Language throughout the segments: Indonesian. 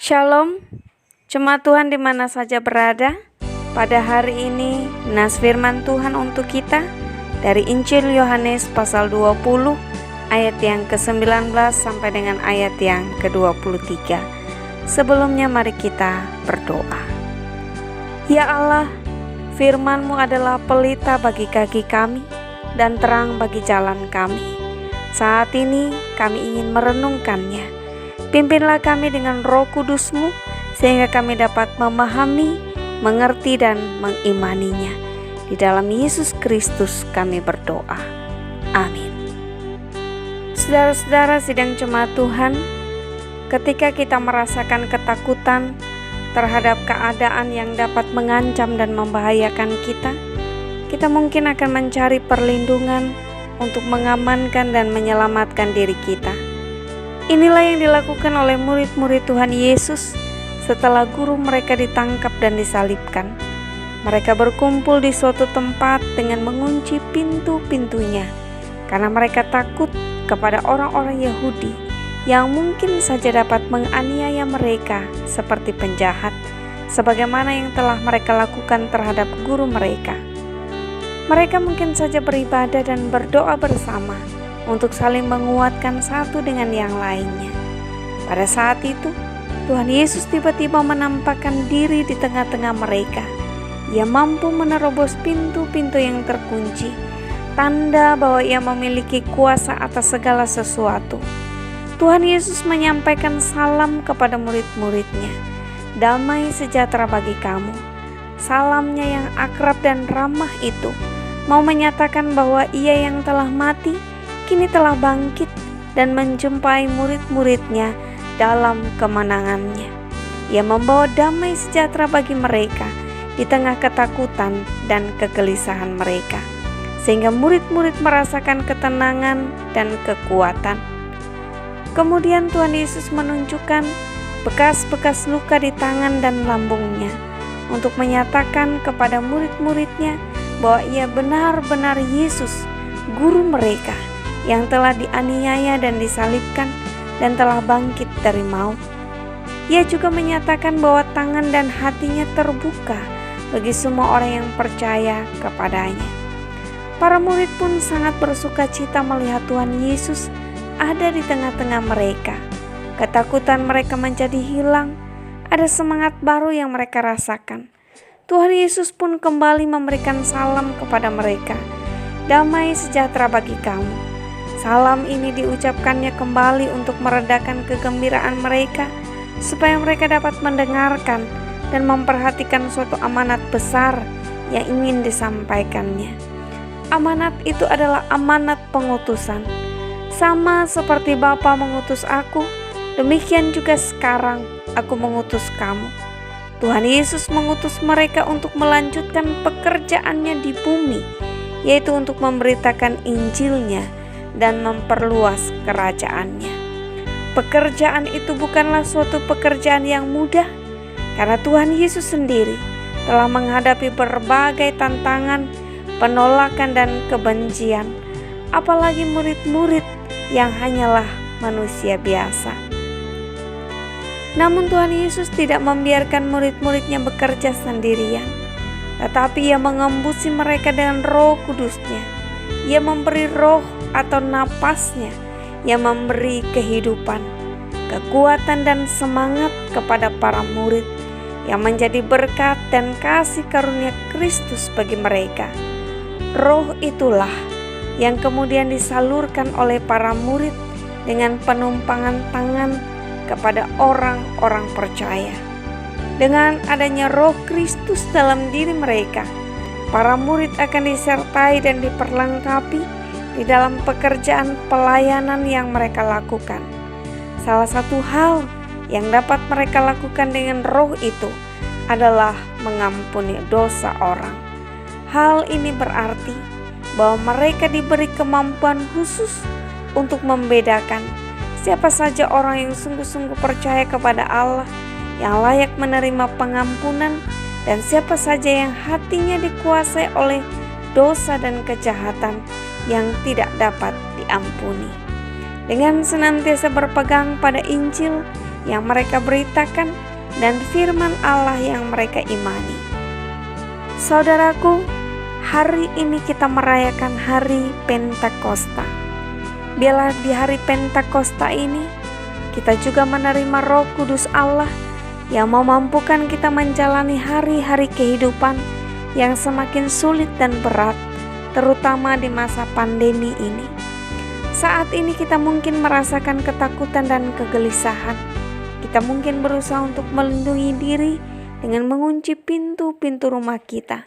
Shalom, jemaat Tuhan di mana saja berada. Pada hari ini, nas firman Tuhan untuk kita dari Injil Yohanes pasal 20 ayat yang ke-19 sampai dengan ayat yang ke-23. Sebelumnya mari kita berdoa. Ya Allah, firman-Mu adalah pelita bagi kaki kami dan terang bagi jalan kami. Saat ini kami ingin merenungkannya. Pimpinlah kami dengan Roh Kudus-Mu sehingga kami dapat memahami, mengerti dan mengimaninya. Di dalam Yesus Kristus kami berdoa. Amin. Saudara-saudara sidang jemaat Tuhan, ketika kita merasakan ketakutan terhadap keadaan yang dapat mengancam dan membahayakan kita mungkin akan mencari perlindungan untuk mengamankan dan menyelamatkan diri kita. Inilah yang dilakukan oleh murid-murid Tuhan Yesus setelah guru mereka ditangkap dan disalibkan. Mereka berkumpul di suatu tempat dengan mengunci pintu-pintunya karena mereka takut kepada orang-orang Yahudi yang mungkin saja dapat menganiaya mereka seperti penjahat, sebagaimana yang telah mereka lakukan terhadap guru mereka. Mereka mungkin saja beribadah dan berdoa bersama untuk saling menguatkan satu dengan yang lainnya. Pada saat itu, Tuhan Yesus tiba-tiba menampakkan diri di tengah-tengah mereka. Ia mampu menerobos pintu-pintu yang terkunci, tanda bahwa Ia memiliki kuasa atas segala sesuatu. Tuhan Yesus menyampaikan salam kepada murid-muridnya. Damai sejahtera bagi kamu. Salamnya yang akrab dan ramah itu mau menyatakan bahwa Ia yang telah mati kini telah bangkit dan menjumpai murid-muridnya dalam kemenangannya. Ia membawa damai sejahtera bagi mereka di tengah ketakutan dan kegelisahan mereka, sehingga murid-murid merasakan ketenangan dan kekuatan. Kemudian Tuhan Yesus menunjukkan bekas-bekas luka di tangan dan lambungnya untuk menyatakan kepada murid-muridnya bahwa Ia benar-benar Yesus, guru mereka, yang telah dianiaya dan disalibkan dan telah bangkit dari maut. Ia juga menyatakan bahwa tangan dan hatinya terbuka bagi semua orang yang percaya kepadanya. Para murid pun sangat bersuka cita melihat Tuhan Yesus ada di tengah-tengah mereka. Ketakutan mereka menjadi hilang, ada semangat baru yang mereka rasakan. Tuhan Yesus pun kembali memberikan salam kepada mereka. Damai sejahtera bagi kamu. Salam ini diucapkannya kembali untuk meredakan kegembiraan mereka, supaya mereka dapat mendengarkan dan memperhatikan suatu amanat besar yang ingin disampaikannya. Amanat itu adalah amanat pengutusan. Sama seperti Bapa mengutus aku, demikian juga sekarang aku mengutus kamu. Tuhan Yesus mengutus mereka untuk melanjutkan pekerjaannya di bumi, yaitu untuk memberitakan Injilnya dan memperluas kerajaannya. Pekerjaan itu bukanlah suatu pekerjaan yang mudah, karena Tuhan Yesus sendiri telah menghadapi berbagai tantangan, penolakan dan kebencian, apalagi murid-murid yang hanyalah manusia biasa. Namun Tuhan Yesus tidak membiarkan murid-muridnya bekerja sendirian, tetapi Ia mengembusi mereka dengan Roh Kudus-Nya. Ia memberi roh atau napasnya yang memberi kehidupan, kekuatan dan semangat kepada para murid yang menjadi berkat dan kasih karunia Kristus bagi mereka. Roh itulah yang kemudian disalurkan oleh para murid dengan penumpangan tangan kepada orang-orang percaya. Dengan adanya Roh Kristus dalam diri mereka, para murid akan disertai dan diperlengkapi di dalam pekerjaan pelayanan yang mereka lakukan. Salah satu hal yang dapat mereka lakukan dengan roh itu adalah mengampuni dosa orang. Hal ini berarti bahwa mereka diberi kemampuan khusus untuk membedakan siapa saja orang yang sungguh-sungguh percaya kepada Allah, yang layak menerima pengampunan, dan siapa saja yang hatinya dikuasai oleh dosa dan kejahatan yang tidak dapat diampuni. Dengan senantiasa berpegang pada Injil yang mereka beritakan dan firman Allah yang mereka imani. Saudaraku, hari ini kita merayakan hari Pentakosta. Biarlah di hari Pentakosta ini kita juga menerima Roh Kudus Allah yang memampukan kita menjalani hari-hari kehidupan yang semakin sulit dan berat, terutama di masa pandemi ini. Saat ini kita mungkin merasakan ketakutan dan kegelisahan. Kita mungkin berusaha untuk melindungi diri dengan mengunci pintu-pintu rumah kita.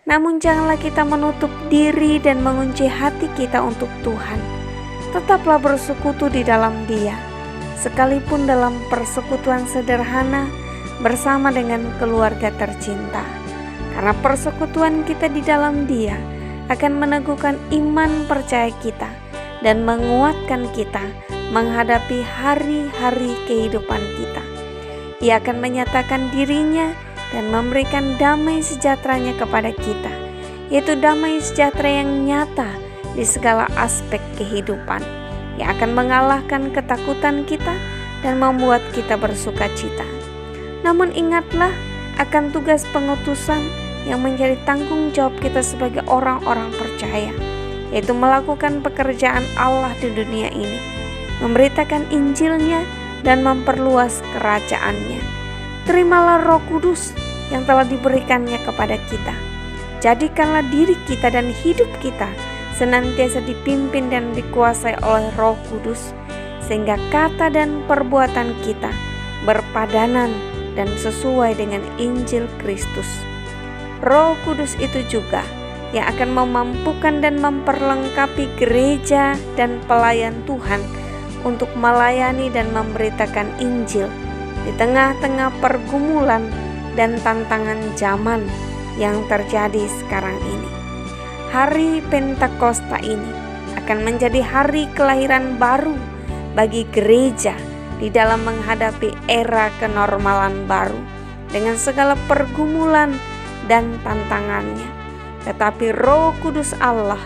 Namun janganlah kita menutup diri dan mengunci hati kita untuk Tuhan. Tetaplah bersekutu di dalam Dia, sekalipun dalam persekutuan sederhana bersama dengan keluarga tercinta. Karena persekutuan kita di dalam Dia akan meneguhkan iman percaya kita dan menguatkan kita menghadapi hari-hari kehidupan kita. Ia akan menyatakan dirinya dan memberikan damai sejahteranya kepada kita, yaitu damai sejahtera yang nyata di segala aspek kehidupan, yang akan mengalahkan ketakutan kita dan membuat kita bersuka cita. Namun ingatlah akan tugas pengutusan yang menjadi tanggung jawab kita sebagai orang-orang percaya, yaitu melakukan pekerjaan Allah di dunia ini, memberitakan Injilnya dan memperluas kerajaannya. Terimalah Roh Kudus yang telah diberikannya kepada kita. Jadikanlah diri kita dan hidup kita senantiasa dipimpin dan dikuasai oleh Roh Kudus, sehingga kata dan perbuatan kita berpadanan dan sesuai dengan Injil Kristus. Roh Kudus itu juga yang akan memampukan dan memperlengkapi gereja dan pelayan Tuhan untuk melayani dan memberitakan Injil di tengah-tengah pergumulan dan tantangan zaman yang terjadi sekarang ini. Hari Pentakosta ini akan menjadi hari kelahiran baru bagi gereja di dalam menghadapi era kenormalan baru dengan segala pergumulan dan tantangannya. Tetapi Roh Kudus Allah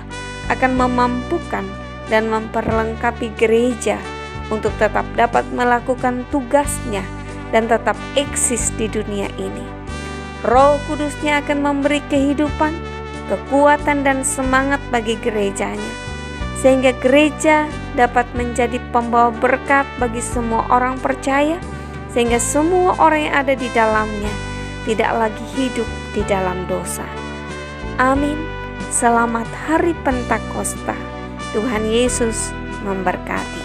akan memampukan dan memperlengkapi gereja untuk tetap dapat melakukan tugasnya dan tetap eksis di dunia ini. Roh Kudusnya akan memberi kehidupan, kekuatan dan semangat bagi gerejanya, sehingga gereja dapat menjadi pembawa berkat bagi semua orang percaya, sehingga semua orang yang ada di dalamnya tidak lagi hidup di dalam dosa. Amin. Selamat Hari Pentakosta. Tuhan Yesus memberkati.